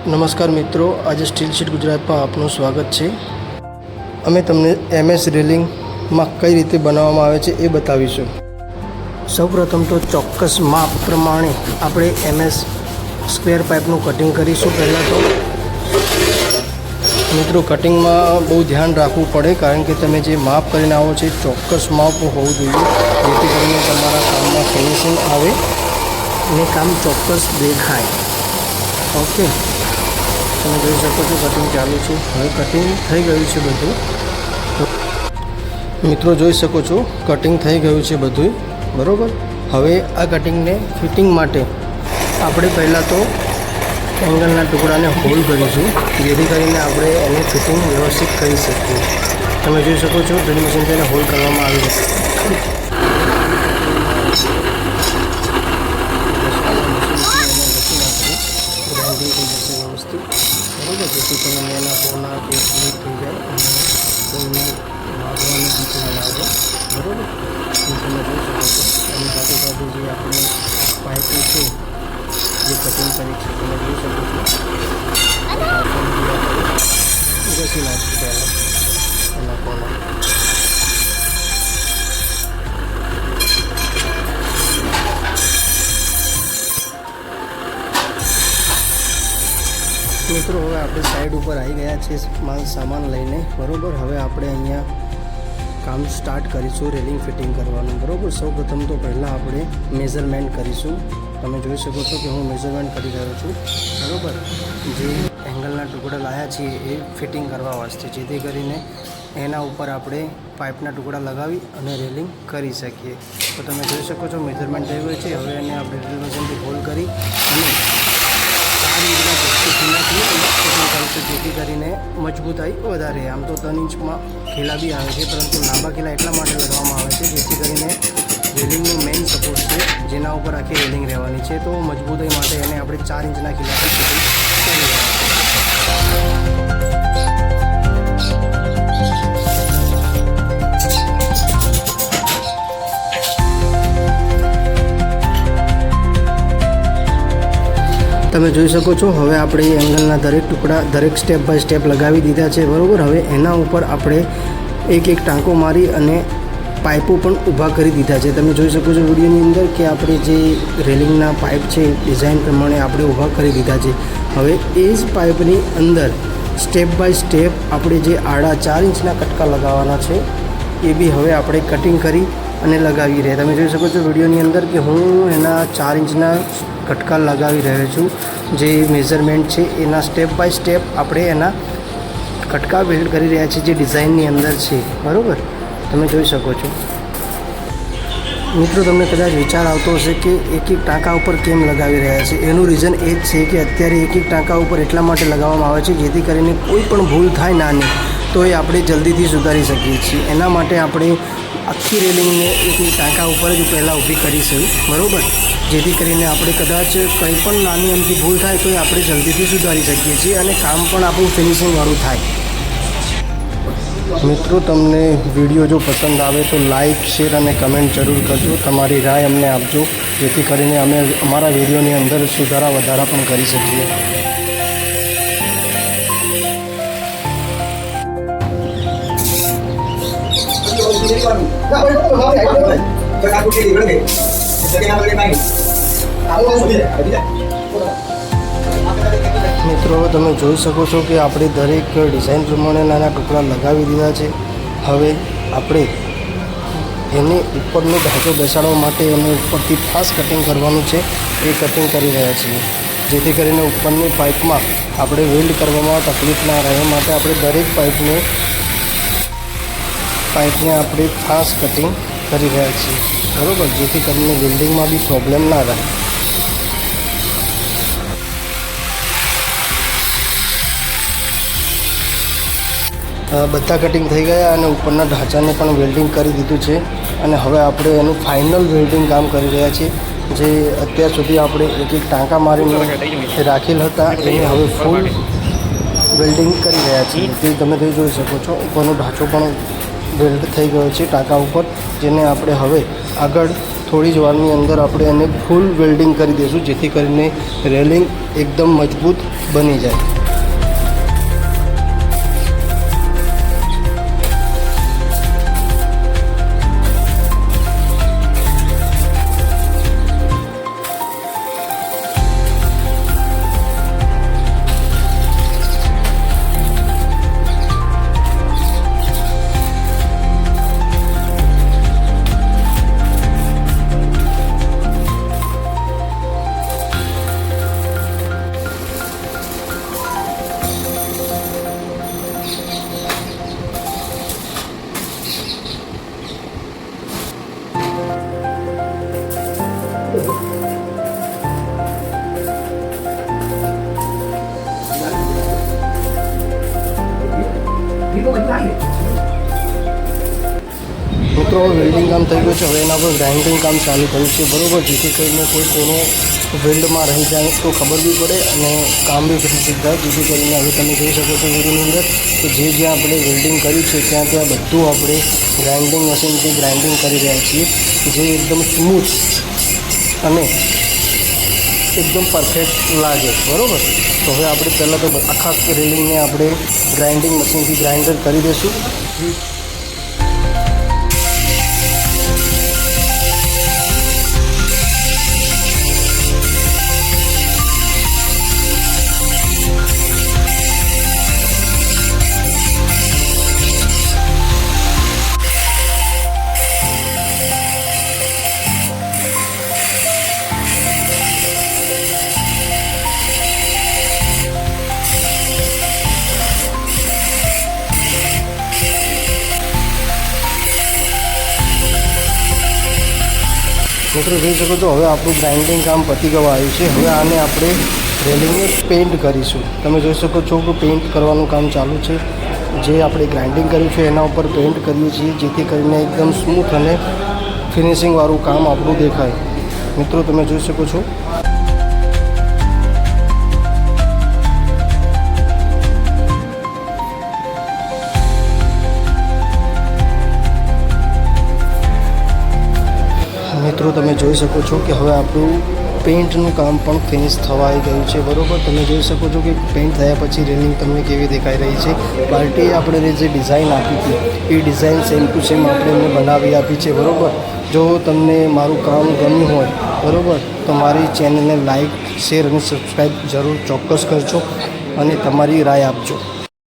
નમસ્કાર મિત્રો, આજે સ્ટીલ સીટ ગુજરાતમાં આપનું સ્વાગત છે। અમે તમને MS રેલિંગમાં કઈ રીતે બનાવવામાં આવે છે એ બતાવીશું। સૌપ્રથમ તો ચોક્કસ માપ પ્રમાણે આપણે MS સ્ક્વેર પાઇપનું કટિંગ કરીશું। પહેલાં તો મિત્રો કટિંગમાં બહુ ધ્યાન રાખવું પડે, કારણ કે તમે જે માપ કરીને આવો છો ચોક્કસ માપ હોવું જોઈએ, જેથી કરીને તમારા કામમાં ફિનિશિંગ આવે અને કામ ચોક્કસ દેખાય। ઓકે, તમે જોઈ શકો છો કટિંગ ચાલુ છે। હવે કટિંગ થઈ ગયું છે બધું। મિત્રો જોઈ શકો છો કટિંગ થઈ ગયું છે બધું, બરાબર। હવે આ કટિંગને ફિટિંગ માટે આપણે પહેલાં તો એંગલના ટુકડાને હોલ કરીશું, જેથી કરીને આપણે એને ફિટિંગ વ્યવસ્થિત કરી શકીએ। તમે જોઈ શકો છો ડ્રિલ મશીનથી એને હોલ કરવામાં આવી છે। જેથી કરીને એના કોના કે સ્લીપ થઈ જાય અને કોઈને વાગવાની બીક ના લાગે, બરાબર। તમે જોઈ શકો છો એની સાથે સાથે જે આપણે પાઇપો છે જે કટિંગ કરી છે તમે જોઈ શકો છો, ઘસી નાખીશું પહેલાં એના કોના। મિત્રો હવે આપણે સાઈડ ઉપર આવી ગયા છે માલ સામાન લઈને, બરાબર। હવે આપણે અહીંયા કામ સ્ટાર્ટ કરીશું રેલિંગ ફિટિંગ કરવાનું, બરાબર। સૌપ્રથમ તો પહેલાં આપણે મેઝરમેન્ટ કરીશું। તમે જોઈ શકો છો કે હું મેઝરમેન્ટ કરી રહ્યો છું, બરાબર। જે એંગલના ટુકડા લાવ્યા છીએ એ ફિટિંગ કરવા વાસ્તે, જેથી કરીને એના ઉપર આપણે પાઇપના ટુકડા લગાવી અને રેલિંગ કરી શકીએ। તો તમે જોઈ શકો છો મેઝરમેન્ટ થઈ ગયું છે। હવે એને આપણે ડ્રિલ મશીનથી હોલ કરી અને 4 ઇંચના કરીશું, જેથી કરીને મજબૂતાઈ વધારે। આમ તો 3 ઇંચમાં ખીલા બી આવે છે, પરંતુ લાંબા ખીલા એટલા માટે લગાવવામાં આવે છે જેથી કરીને રેલિંગનું મેઇન સપોર્ટ છે જેના ઉપર આખી રેલિંગ રહેવાની છે। તો મજબૂતાઈ માટે એને આપણે 4 ઇંચના ખીલાથી ફિટિંગ કરી રહ્યા છીએ। તમે જોઈ શકો છો હવે આપણે એંગલના દરેક ટુકડા દરેક સ્ટેપ બાય સ્ટેપ લગાવી દીધા છે, બરાબર। હવે એના ઉપર આપણે એક ટાંકો મારી અને પાઇપો પણ ઊભા કરી દીધા છે। તમે જોઈ શકો છો વિડીયોની અંદર કે આપણે જે રેલિંગના પાઇપ છે ડિઝાઇન પ્રમાણે આપણે ઊભા કરી દીધા છે। હવે એ જ પાઇપની અંદર સ્ટેપ બાય સ્ટેપ આપણે જે આડા 4 ઇંચના કટકા લગાવવાના છે એ બી હવે આપણે કટિંગ કરી અને લગાવી રહ્યા। તમે જોઈ શકો છો વિડીયોની અંદર કે હું એના 4 ઇંચના કટકા લગાવી રહ્યો છું। જે મેઝરમેન્ટ છે એના સ્ટેપ બાય સ્ટેપ આપણે એના કટકા વેલ્ડ કરી રહ્યા છીએ જે ડિઝાઇનની અંદર છે, બરાબર। તમે જોઈ શકો છો મિત્રો, તમને કદાચ વિચાર આવતો હશે કે એક ટાંકા ઉપર કેમ લગાવી રહ્યા છે। એનું રીઝન એ જ છે કે અત્યારે એક ટાંકા ઉપર એટલા માટે લગાવવામાં આવે છે જેથી કરીને કોઈ પણ ભૂલ થાય નાની તો એ આપણે જલ્દીથી સુધારી શકીએ છીએ। એના માટે આપણે આખી રેલિંગને એક ટાંકા ઉપર જ પહેલાં ઊભી કરીશું, બરાબર। જેથી કરીને આપણે કદાચ કંઈ પણ નાની અમથી ભૂલ થાય તો એ આપણે જલ્દીથી સુધારી શકીએ છીએ અને કામ પણ આપણું ફિનિશિંગવાળું થાય। મિત્રો, તમને વિડીયો જો પસંદ આવે તો લાઇક, શેર અને કમેન્ટ જરૂર કરજો। તમારી રાય અમને આપજો, જેથી કરીને અમે અમારા વિડીયોની અંદર સુધારા વધારા પણ કરી શકીએ। મિત્રો, તમે જોઈ શકો છો કે આપણે દરેક ડિઝાઇન પ્રમાણે નાના ટુકડા લગાવી દીધા છે। હવે આપણે એને ઉપરનો ઢાંચો બેસાડવા માટે એને ઉપરથી ફાસ્ટ કટિંગ કરવાનું છે, એ કટિંગ કરી રહ્યા છીએ, જેથી કરીને ઉપરની પાઇપમાં આપણે વેલ્ડ કરવામાં તકલીફ ના રહે માટે આપણે દરેક પાઇપને આપણે ફાસ્ટ કટિંગ કરી રહ્યા છીએ, બરાબર। જેથી કરીને વેલ્ડિંગમાં બી પ્રોબ્લેમ ના રહે। બધા કટિંગ થઈ ગયા અને ઉપરના ઢાંચાને પણ વેલ્ડિંગ કરી દીધું છે અને હવે આપણે એનું ફાઇનલ વેલ્ડિંગ કામ કરી રહ્યા છીએ। જે અત્યાર સુધી આપણે એક ટાંકા મારીને રાખેલ હતા એને હવે ફૂલ વેલ્ડિંગ કરી રહ્યા છીએ। જે તમે જોઈ શકો છો ઉપરનો ઢાંચો પણ વેલ્ડ થઈ ગયો છે ટાંકા ઉપર, જેને આપણે હવે આગળ થોડી જ વારની અંદર આપણે એને ફૂલ વેલ્ડિંગ કરી દઈશું, જેથી કરીને રેલિંગ એકદમ મજબૂત બની જાય. મિત્રો વેલ્ડિંગ કામ થઈ ગયું છે. હવે એના પર ગ્રાઇન્ડિંગ કામ ચાલુ કર્યું છે બરાબર, જેથી કરીને કોઈ કોનો વેલ્ડમાં રહી જાય તો ખબર બી પડે અને કામ બી ફિનિશિંગ થાય. જેથી કરીને હવે તમે જોઈ શકો છો વિડીયોની અંદર કે જે જ્યાં આપણે વેલ્ડિંગ કર્યું છે ત્યાં ત્યાં બધું આપણે ગ્રાઇન્ડિંગ મશીનથી ગ્રાઇન્ડિંગ કરી રહ્યા છીએ, જે એકદમ સ્મૂથ અને એકદમ પરફેક્ટ લાગે બરાબર. તો હવે આપણે પહેલાં તો આખા રેલિંગને આપણે ગ્રાઇન્ડિંગ મશીનથી ગ્રાઇન્ડર કરી દઈશું. મિત્રો જોઈ શકો છો હવે આપણું ગ્રાઇન્ડિંગ કામ પતી ગયું આવ્યું છે. હવે આને આપણે રેલિંગને પેઇન્ટ કરીશું. તમે જોઈ શકો છો કે પેઇન્ટ કરવાનું કામ ચાલુ છે. જે આપણે ગ્રાઇન્ડિંગ કર્યું છે એના ઉપર પેઇન્ટ કરીએ છીએ, જેથી કરીને એકદમ સ્મૂથ અને ફિનિશિંગવાળું કામ આપણું દેખાય. મિત્રો તમે જોઈ શકો છો તમે જોઈ શકો છો કે હવે આપણું પેઇન્ટનું કામ પણ ફિનિશ થવા આવી ગયું છે બરાબર. તમે જોઈ શકો છો કે પેઇન્ટ થયા પછી રેલિંગ તમને કેવી દેખાઈ રહી છે. બાલ્ટીએ આપણે જે ડિઝાઇન આપી હતી એ ડિઝાઇન સેમ ટુ સેમ આપણે એમને બનાવી આપી છે બરાબર. જો તમને મારું કામ ગમ્યું હોય બરાબર તો મારી ચેનલને લાઇક, શેર અને સબસ્ક્રાઈબ જરૂર ચોક્કસ કરજો અને તમારી રાય આપજો.